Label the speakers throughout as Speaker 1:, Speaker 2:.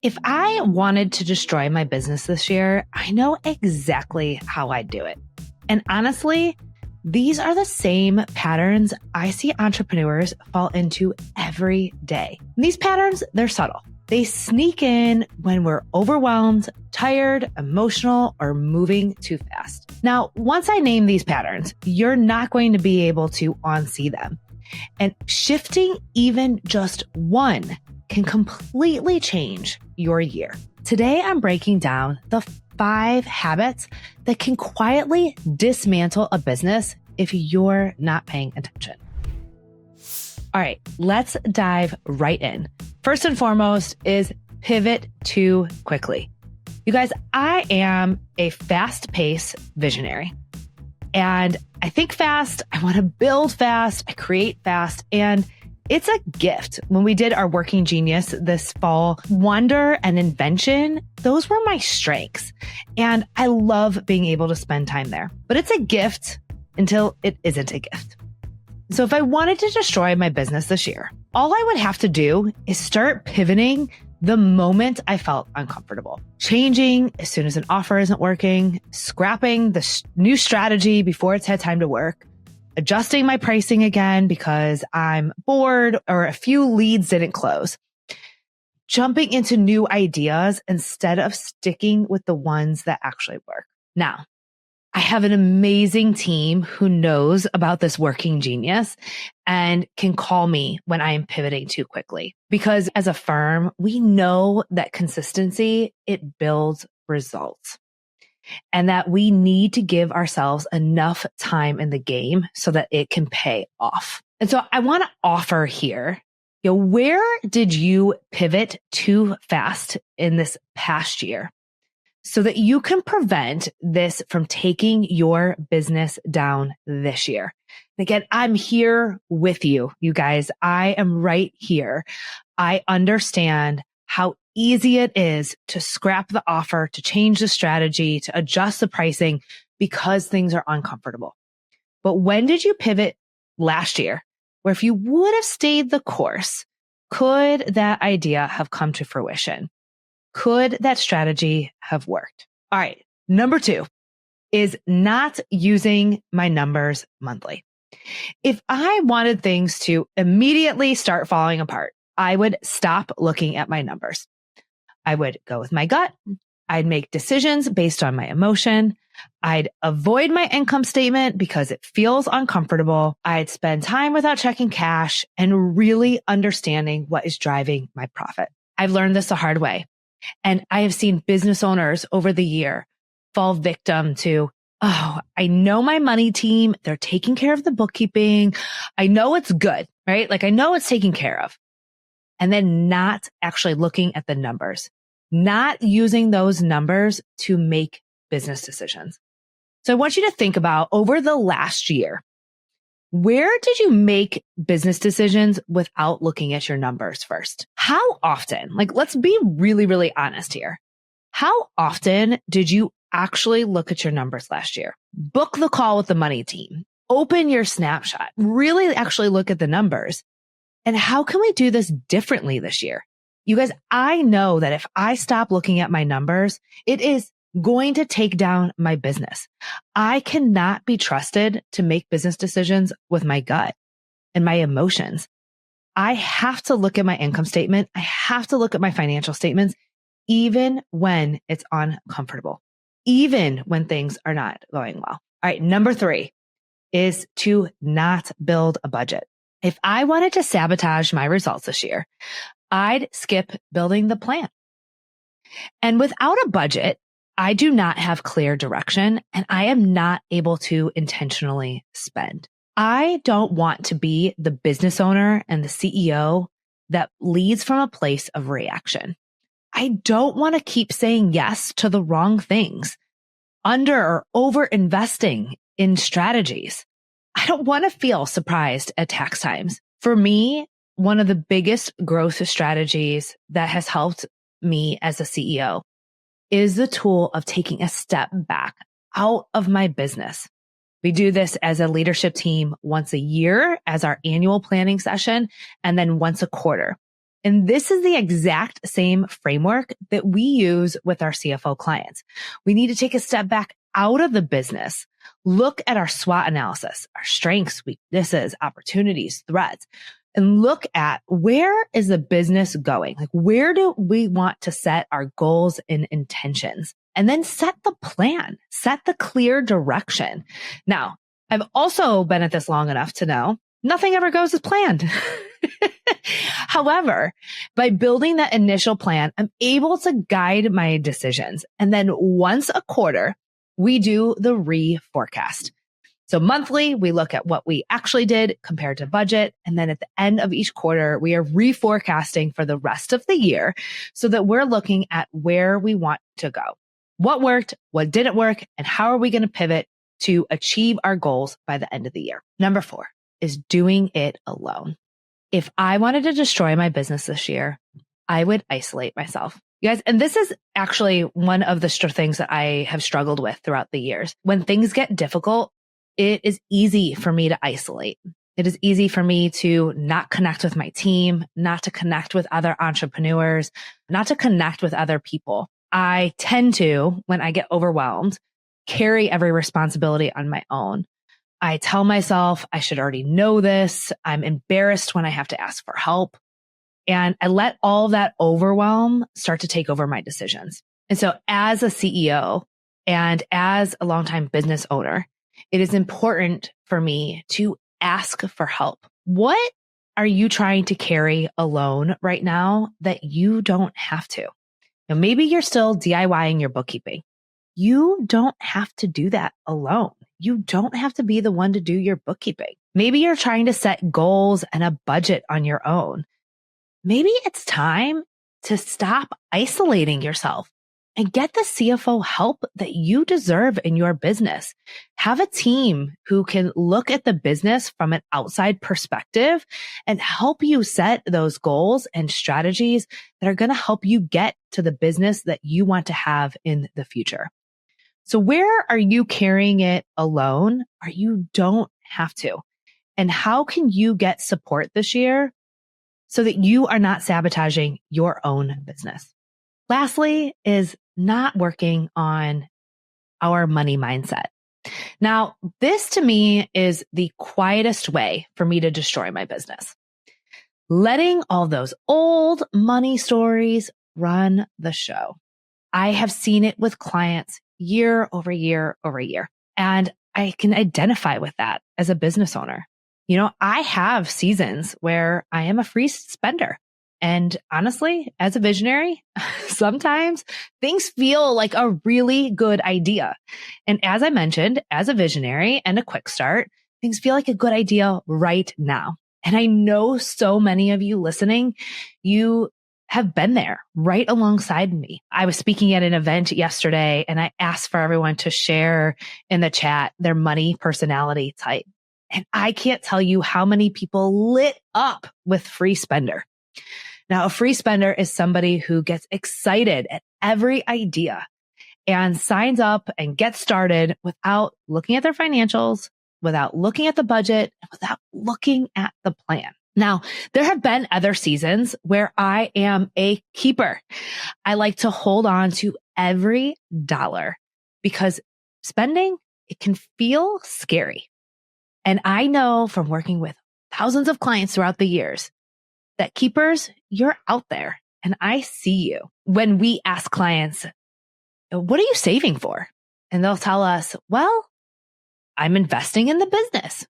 Speaker 1: If I wanted to destroy my business this year, I know exactly how I'd do it. And honestly, these are the same patterns I see entrepreneurs fall into every day. And these patterns, they're subtle. They sneak in when we're overwhelmed, tired, emotional, or moving too fast. Now, once I name these patterns, you're not going to be able to unsee them. And shifting even just one can completely change your year. Today, I'm breaking down the 5 habits that can quietly dismantle a business if you're not paying attention. All right, let's dive right in. First and foremost is pivot too quickly. You guys, I am a fast-paced visionary. And I think fast, I want to build fast, I create fast, and it's a gift. When we did our Working Genius this fall, wonder and invention, those were my strengths. And I love being able to spend time there. But it's a gift until it isn't a gift. So if I wanted to destroy my business this year, all I would have to do is start pivoting the moment I felt uncomfortable. Changing as soon as an offer isn't working, scrapping the new strategy before it's had time to work, adjusting my pricing again because I'm bored or a few leads didn't close, jumping into new ideas instead of sticking with the ones that actually work. Now, I have an amazing team who knows about this Working Genius and can call me when I am pivoting too quickly. Because as a firm, we know that consistency, it builds results. And that we need to give ourselves enough time in the game so that it can pay off. And so I want to offer here, where did you pivot too fast in this past year so that you can prevent this from taking your business down this year? And again, I'm here with you, you guys. I am right here. I understand how easy it is to scrap the offer, to change the strategy, to adjust the pricing because things are uncomfortable. But when did you pivot last year? Where if you would have stayed the course, could that idea have come to fruition? Could that strategy have worked? All right. Number 2 is not using my numbers monthly. If I wanted things to immediately start falling apart, I would stop looking at my numbers. I would go with my gut. I'd make decisions based on my emotion. I'd avoid my income statement because it feels uncomfortable. I'd spend time without checking cash and really understanding what is driving my profit. I've learned this the hard way. And I have seen business owners over the year fall victim to, oh, I know my money team. They're taking care of the bookkeeping. I know it's good, right? Like I know it's taken care of. And then not actually looking at the numbers, not using those numbers to make business decisions. So I want you to think about over the last year, where did you make business decisions without looking at your numbers first? How often, let's be really, really honest here. How often did you actually look at your numbers last year? Book the call with the money team, open your snapshot, really actually look at the numbers. And how can we do this differently this year? You guys, I know that if I stop looking at my numbers, it is going to take down my business. I cannot be trusted to make business decisions with my gut and my emotions. I have to look at my income statement. I have to look at my financial statements, even when it's uncomfortable, even when things are not going well. All right. Number 3 is to not build a budget. If I wanted to sabotage my results this year, I'd skip building the plan. And without a budget, I do not have clear direction and I am not able to intentionally spend. I don't want to be the business owner and the CEO that leads from a place of reaction. I don't want to keep saying yes to the wrong things, under or over investing in strategies. I don't want to feel surprised at tax times. For me, one of the biggest growth strategies that has helped me as a CEO is the tool of taking a step back out of my business. We do this as a leadership team once a year as our annual planning session, and then once a quarter. And this is the exact same framework that we use with our CFO clients. We need to take a step back out of the business, look at our SWOT analysis, our strengths, weaknesses, opportunities, threats, and look at where is the business going? Like, where do we want to set our goals and intentions? And then set the plan, set the clear direction. Now, I've also been at this long enough to know nothing ever goes as planned. However, by building that initial plan, I'm able to guide my decisions. And then once a quarter, we do the reforecast. So monthly, we look at what we actually did compared to budget. And then at the end of each quarter, we are reforecasting for the rest of the year so that we're looking at where we want to go. What worked, what didn't work, and how are we going to pivot to achieve our goals by the end of the year? Number 4 is doing it alone. If I wanted to destroy my business this year, I would isolate myself. You guys, and this is actually one of the things that I have struggled with throughout the years. When things get difficult, it is easy for me to isolate. It is easy for me to not connect with my team, not to connect with other entrepreneurs, not to connect with other people. I tend to, when I get overwhelmed, carry every responsibility on my own. I tell myself I should already know this. I'm embarrassed when I have to ask for help. And I let all that overwhelm start to take over my decisions. And so as a CEO and as a longtime business owner, it is important for me to ask for help. What are you trying to carry alone right now that you don't have to? Now, maybe you're still DIYing your bookkeeping. You don't have to do that alone. You don't have to be the one to do your bookkeeping. Maybe you're trying to set goals and a budget on your own. Maybe it's time to stop isolating yourself and get the CFO help that you deserve in your business. Have a team who can look at the business from an outside perspective and help you set those goals and strategies that are going to help you get to the business that you want to have in the future. So where are you carrying it alone or you don't have to? And how can you get support this year so that you are not sabotaging your own business? Lastly is not working on our money mindset. Now, this to me is the quietest way for me to destroy my business. Letting all those old money stories run the show. I have seen it with clients year over year over year, and I can identify with that as a business owner. You know, I have seasons where I am a free spender. And honestly, as a visionary, sometimes things feel like a really good idea. And as I mentioned, as a visionary and a quick start, things feel like a good idea right now. And I know so many of you listening, you have been there right alongside me. I was speaking at an event yesterday and I asked for everyone to share in the chat their money personality type. And I can't tell you how many people lit up with free spender. Now, a free spender is somebody who gets excited at every idea and signs up and gets started without looking at their financials, without looking at the budget, without looking at the plan. Now, there have been other seasons where I am a keeper. I like to hold on to every dollar because spending, it can feel scary. And I know from working with thousands of clients throughout the years that keepers, you're out there and I see you. When we ask clients, what are you saving for? And they'll tell us, well, I'm investing in the business.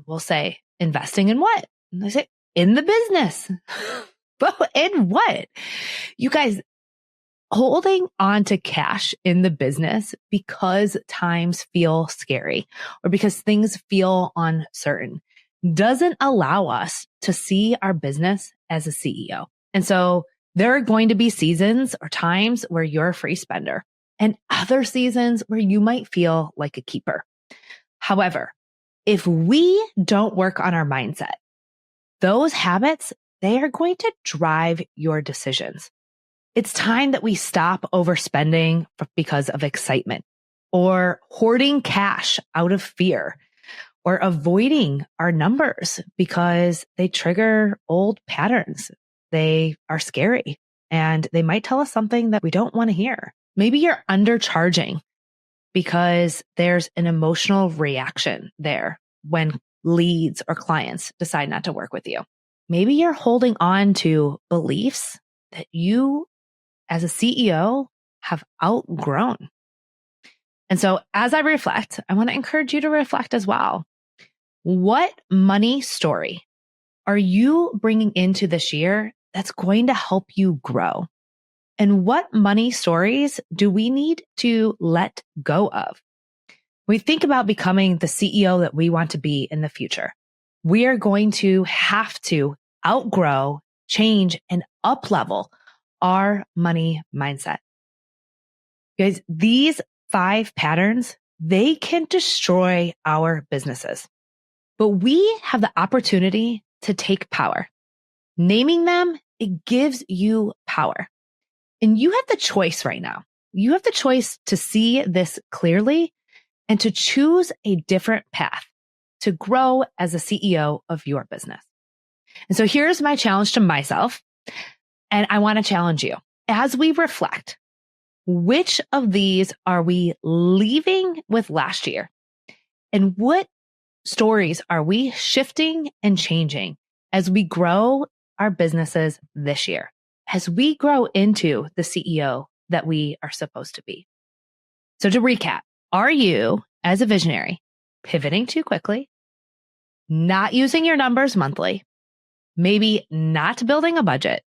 Speaker 1: We'll say, investing in what? And they say, in the business. But in what? You guys, holding on to cash in the business because times feel scary or because things feel uncertain doesn't allow us to see our business as a CEO. And so there are going to be seasons or times where you're a free spender and other seasons where you might feel like a keeper. However, if we don't work on our mindset, those habits, they are going to drive your decisions. It's time that we stop overspending because of excitement or hoarding cash out of fear or avoiding our numbers because they trigger old patterns they are scary and they might tell us something that we don't want to hear. Maybe you're undercharging because there's an emotional reaction there when leads or clients decide not to work with you. Maybe you're holding on to beliefs that you as a CEO have outgrown. And so as I reflect, I want to encourage you to reflect as well. What money story are you bringing into this year that's going to help you grow? And what money stories do we need to let go of? When we think about becoming the CEO that we want to be in the future, we are going to have to outgrow, change, and up-level our money mindset. Guys, these 5 patterns, they can destroy our businesses. But we have the opportunity to take power. Naming them, it gives you power. And you have the choice right now. You have the choice to see this clearly and to choose a different path to grow as a CEO of your business. And so here's my challenge to myself. And I want to challenge you as we reflect, which of these are we leaving with last year? And what stories are we shifting and changing as we grow our businesses this year, as we grow into the CEO that we are supposed to be? So to recap, are you, as a visionary, pivoting too quickly, not using your numbers monthly, maybe not building a budget,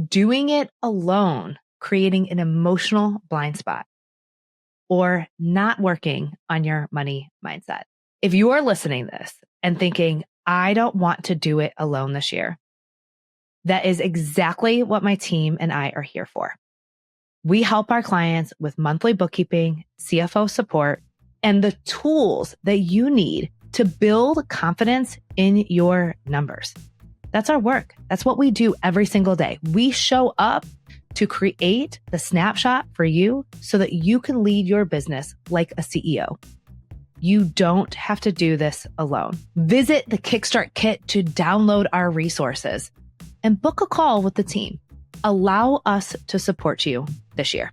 Speaker 1: doing it alone, creating an emotional blind spot, or not working on your money mindset? If you are listening to this and thinking, I don't want to do it alone this year, that is exactly what my team and I are here for. We help our clients with monthly bookkeeping, CFO support, and the tools that you need to build confidence in your numbers. That's our work. That's what we do every single day. We show up to create the snapshot for you so that you can lead your business like a CEO. You don't have to do this alone. Visit the Kickstart Kit to download our resources and book a call with the team. Allow us to support you this year.